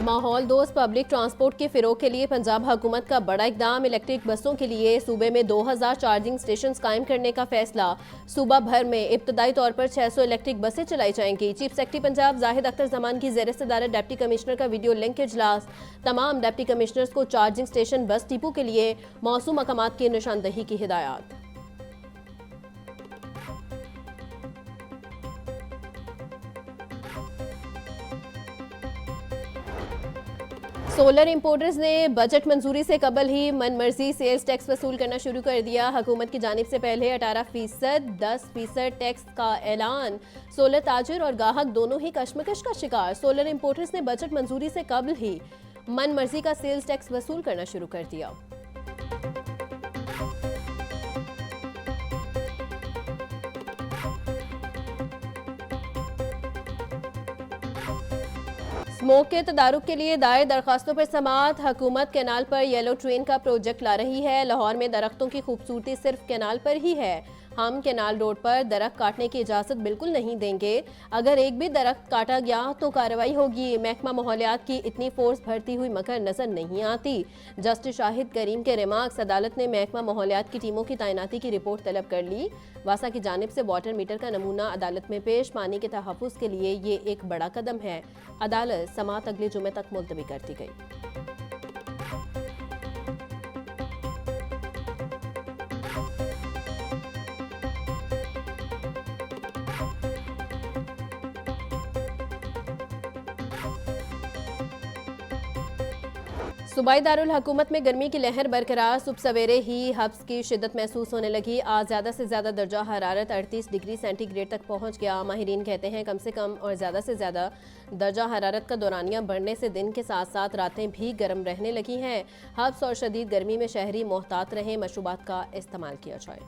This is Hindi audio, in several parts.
माहौल दोस्त पब्लिक ट्रांसपोर्ट के फिरोग के लिए पंजाब हुकूमत का बड़ा इकदाम। इलेक्ट्रिक बसों के लिए सूबे में 2000 चार्जिंग स्टेशन कायम करने का फैसला। सूबा भर में इब्तदाई तौर पर 600 इलेक्ट्रिक बसें चलाई जाएंगी। चीफ सेक्रेटरी पंजाब जाहिद अख्तर जमान की ज़ेर सदारत डिप्टी कमिश्नर का वीडियो लिंक इजलास। तमाम डिप्टी कमिश्नर्स को चार्जिंग स्टेशन बस डिपो के लिए मौसू मकामात की निशानदही की हिदायत। सोलर इंपोर्टर्स ने बजट मंजूरी से कबल ही मनमर्जी सेल्स टैक्स वसूल करना शुरू कर दिया। हुकूमत की जानिब से पहले 18% 10% टैक्स का ऐलान। सोलर ताजिर और गाहक दोनों ही कशमकश का शिकार। सोलर इंपोर्टर्स ने बजट मंजूरी से कबल ही मनमर्जी का सेल्स टैक्स वसूल करना शुरू कर दिया। स्मोक के तदारुक के लिए दायर दरखास्तों पर समाअत। हुकूमत कैनाल पर येलो ट्रेन का प्रोजेक्ट ला रही है। लाहौर में दरख्तों की खूबसूरती सिर्फ कैनाल पर ही है। हम कैनाल रोड पर दरख्त काटने की इजाज़त बिल्कुल नहीं देंगे। अगर एक भी दरख्त काटा गया तो कार्रवाई होगी। महकमा माहौलियात की इतनी फोर्स भरती हुई मगर नजर नहीं आती। जस्टिस शाहिद करीम के रिमार्क्स। अदालत ने महकमा माहौलियात की टीमों की तैनाती की रिपोर्ट तलब कर ली। वासा की जानिब से वाटर मीटर का नमूना अदालत में पेश। पानी के तहफ़्फ़ुज़ के लिए ये एक बड़ा कदम है। अदालत समाअत अगले जुमे तक मुलतवी कर दी गई। सूबाई दारुल हुकूमत में गर्मी की लहर बरकरार। सुबह सवेरे ही हब्स की शिद्दत महसूस होने लगी। आज ज़्यादा से ज़्यादा दर्जा हरारत 38 डिग्री सेंटीग्रेड तक पहुँच गया। माहिरीन कहते हैं कम से कम और ज़्यादा से ज़्यादा दर्जा हरारत का दौरानिया बढ़ने से दिन के साथ साथ रातें भी गर्म रहने लगी हैं। हब्स और शदीद गर्मी में शहरी मोहतात रहें। मशरूबात का इस्तेमाल किया जाए।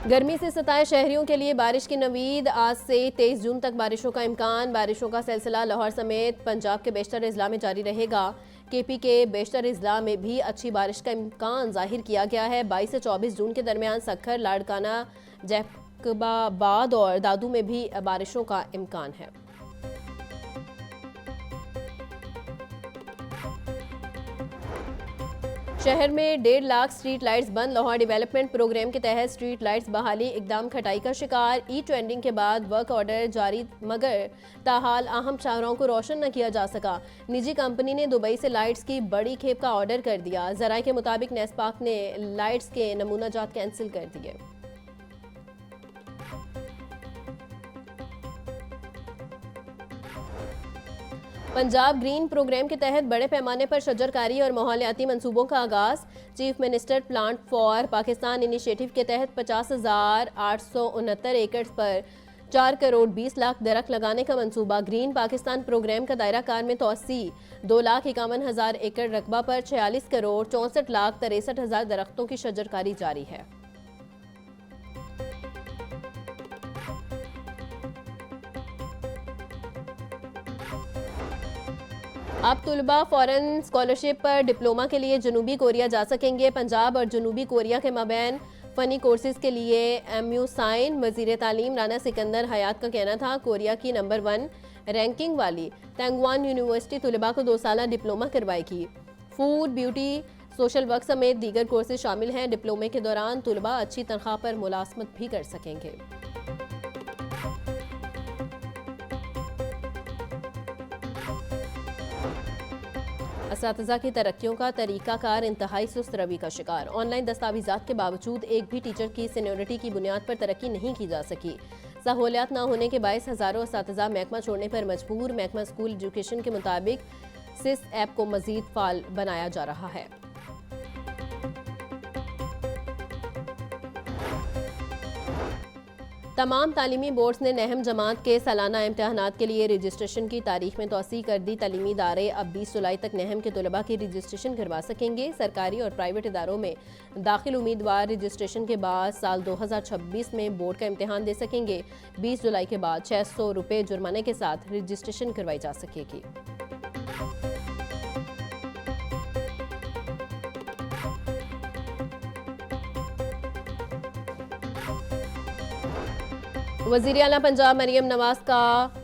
गर्मी से सताए शहरियों के लिए बारिश की नवीद। आज से 23 जून तक बारिशों का इम्कान। बारिशों का सिलसिला लाहौर समेत पंजाब के बेशतर अजला में जारी रहेगा। केपी के बेशतर अजला में भी अच्छी बारिश का इम्कान जाहिर किया गया है। 22 से 24 जून के दरमियान सखर, लाड़काना, जैकबाबाद और दादू में भी बारिशों का इम्कान है। शहर में 1.5 लाख स्ट्रीट लाइट्स बंद। लाहौर डेवलपमेंट प्रोग्राम के तहत स्ट्रीट लाइट्स बहाली इकदाम खटाई का शिकार। ई ट्रेंडिंग के बाद वर्क ऑर्डर जारी मगर ताहाल अहम शाहराहों को रोशन न किया जा सका। निजी कंपनी ने दुबई से लाइट्स की बड़ी खेप का ऑर्डर कर दिया। जराये के मुताबिक नेस्पाक ने लाइट्स के नमूना जात कैंसिल कर दिए। पंजाब ग्रीन प्रोग्राम के तहत बड़े पैमाने पर शजरकारी और माहौलियाती मंसूबों का आगाज। Chief minister plant for Pakistan initiative के तहत 50,869 एकड़ पर 4 करोड़ 20 लाख दरख्त लगाने का मंसूबा। ग्रीन पाकिस्तान प्रोग्राम का दायरा कार में तोसी। 2,51,000 एकड़ रकबा पर 46 करोड़ 64 लाख 63 हजार दरख्तों की शजरकारी जारी है। अब तुलबा फॉरेन स्कॉलरशिप पर डिप्लोमा के लिए जनूबी कोरिया जा सकेंगे। पंजाब और जनूबी कोरिया के माबैन फ़नी कोर्सेज के लिए MU साइन। वज़ीर तालीम राना सिकंदर हयात का कहना था कोरिया की नंबर 1 रैंकिंग वाली तैंगवान यूनिवर्सिटी तुलबा को 2 साला डिप्लोमा करवाएगी। फूड, ब्यूटी, सोशल वर्क समेत दीगर कोर्सेज शामिल हैं। डिप्लोमे के दौरान तुलबा अच्छी तनख्वाह पर मुलाजमत भी कर सकेंगे। असातिज़ा की तरक्कियों का तरीक़ाकार इंतहाई सुस्त रवि का शिकार। ऑनलाइन दस्तावेज़ात के बावजूद एक भी टीचर की सीनियरिटी की बुनियाद पर तरक्की नहीं की जा सकी। सहूलियात न होने के बायस हज़ारों असातिज़ा महकमा छोड़ने पर मजबूर। महकमा स्कूल एजुकेशन के मुताबिक सिस ऐप को मज़ीद फ़ाल बनाया जा रहा है। तमाम तालीमी बोर्ड्स ने नहम जमात के सालाना इम्तहानात के लिए रजिस्ट्रेशन की तारीख में तोसी कर दी। तालीमी इदारे अब 20 जुलाई तक नहम के तलबा की रजिस्ट्रेशन करवा सकेंगे। सरकारी और प्राइवेट इदारों में दाखिल उम्मीदवार रजिस्ट्रेशन के बाद साल 2026 में बोर्ड का इम्तहान दे सकेंगे। 20 जुलाई के बाद 600 रुपये जुर्माने के साथ रजिस्ट्रेशन करवाई जा सकेगी। वज़ीर आला पंजाब मरियम नवाज का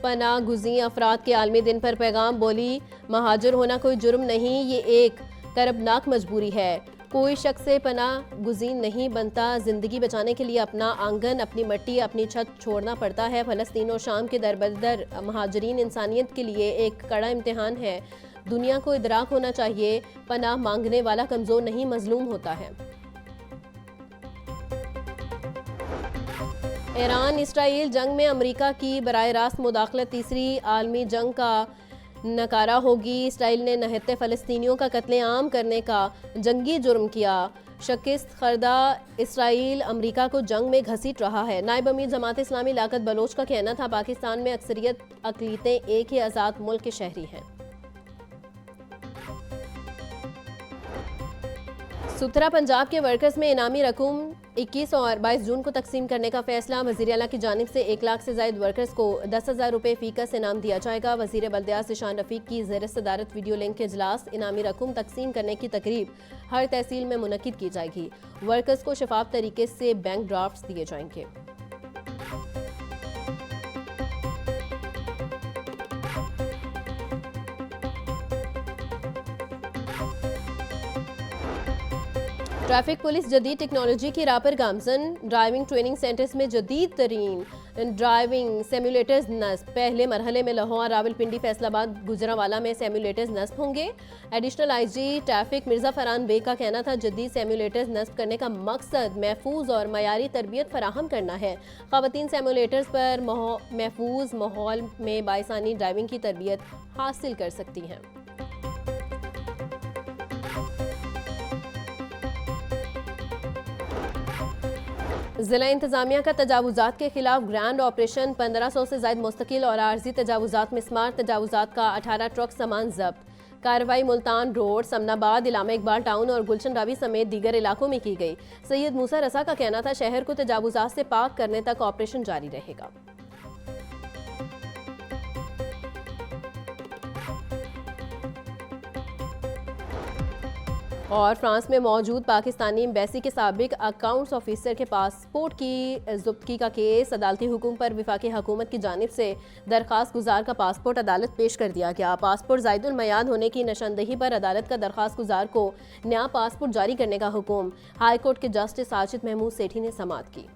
पनाह गुज़ीं अफराद के आलमी दिन पर पैगाम, बोली महाजिर होना कोई जुर्म नहीं, ये एक करबनाक मजबूरी है। कोई शख्स से पनाह गुज़ीं नहीं बनता। ज़िंदगी बचाने के लिए अपना आंगन, अपनी मट्टी, अपनी छत छोड़ना पड़ता है। फ़लस्तीन और शाम के दरबदर महाजरीन इंसानियत के लिए एक कड़ा इम्तिहान है। दुनिया को इदराक होना चाहिए, पनाह मांगने वाला कमज़ोर नहीं, मजलूम होता है। ईरान इसराइल जंग में अमेरिका की बराह रास्त मुदाखलत तीसरी आलमी जंग का नकारा होगी। इसराइल ने नहत्ते फ़लस्तीनियों का कत्लेआम करने का जंगी जुर्म किया। शिकस्त खर्दा इसराइल अमेरिका को जंग में घसीट रहा है। नायब अमीर जमात इस्लामी लियाकत बलोच का कहना था, पाकिस्तान में अक्सरियत अक़लीतें एक ही आज़ाद मुल्क के शहरी हैं। सुथरा पंजाब के वर्कर्स में इनामी रकूम 21 और 22 जून को तकसीम करने का फैसला। वज़ीर आला की जानिब से 1 लाख से ज़ायद वर्कर्स को 10,000 रुपये फ़ीकस इनाम दिया जाएगा। वज़ीर बल्दियात ज़िशान रफ़ीक की ज़ेर सदारत वीडियो लिंक के इजलास इनामी रकूम तकसीम करने की तकरीब हर तहसील में मुनक़िद की जाएगी। वर्कर्स को शफाफ तरीके से बैंक ड्राफ्ट्स दिए जाएंगे। ट्रैफिक पुलिस जदीद टेक्नोलॉजी की राह पर गामजन। ड्राइविंग ट्रेनिंग सेंटर्स में जदीद तरीन ड्राइविंग सेम्युलेटर्स नस्ब। पहले मरहले में लाहौर, रावलपिंडी, फैसलाबाद, गुजरांवाला में सेम्युलेटर्स नस्ब होंगे। Additional IG traffic Mirza Farhan Baig का कहना था, जदीद सेम्युलेटर्स नस्ब करने का मकसद महफूज और मयारी तरबियत फराहम करना है। ख़वातीन सेम्युलेटर्स पर महफूज माहौल में बाइसानी ड्राइविंग की तरबियत हासिल कर सकती हैं। ज़िला इंतज़ामिया का तजावुज़ात के खिलाफ ग्रैंड ऑपरेशन। 1500 से ज़ायद मुस्तकिल और आर्जी तजावुज़ात में स्मार्ट तजावुज़ात का 18 ट्रक सामान जब्त। कार्रवाई मुल्तान रोड, समनाबाद, इलामा इकबाल टाउन और गुलशन रावी समेत दीगर इलाकों में की गई। सैयद मूसा रसा का कहना था, शहर को तजावुज़ात से पाक करने तक ऑपरेशन जारी रहेगा। और फ्रांस में मौजूद पाकिस्तानी एम्बेसी के साबिक अकाउंट्स ऑफिसर के पासपोर्ट की ज़ब्ती का केस। अदालती हुक्म पर वफाकी हुकूमत की जानिब से दरख्वास्त गुजार का पासपोर्ट अदालत पेश कर दिया गया। पासपोर्ट ज़ायदुल मयाद होने की निशानदही पर अदालत का दरख्वास्त गुजार को नया पासपोर्ट जारी करने का हुक्म हाई कोर्ट के जस्टिस साजिद महमूद सेठी ने समाअत की।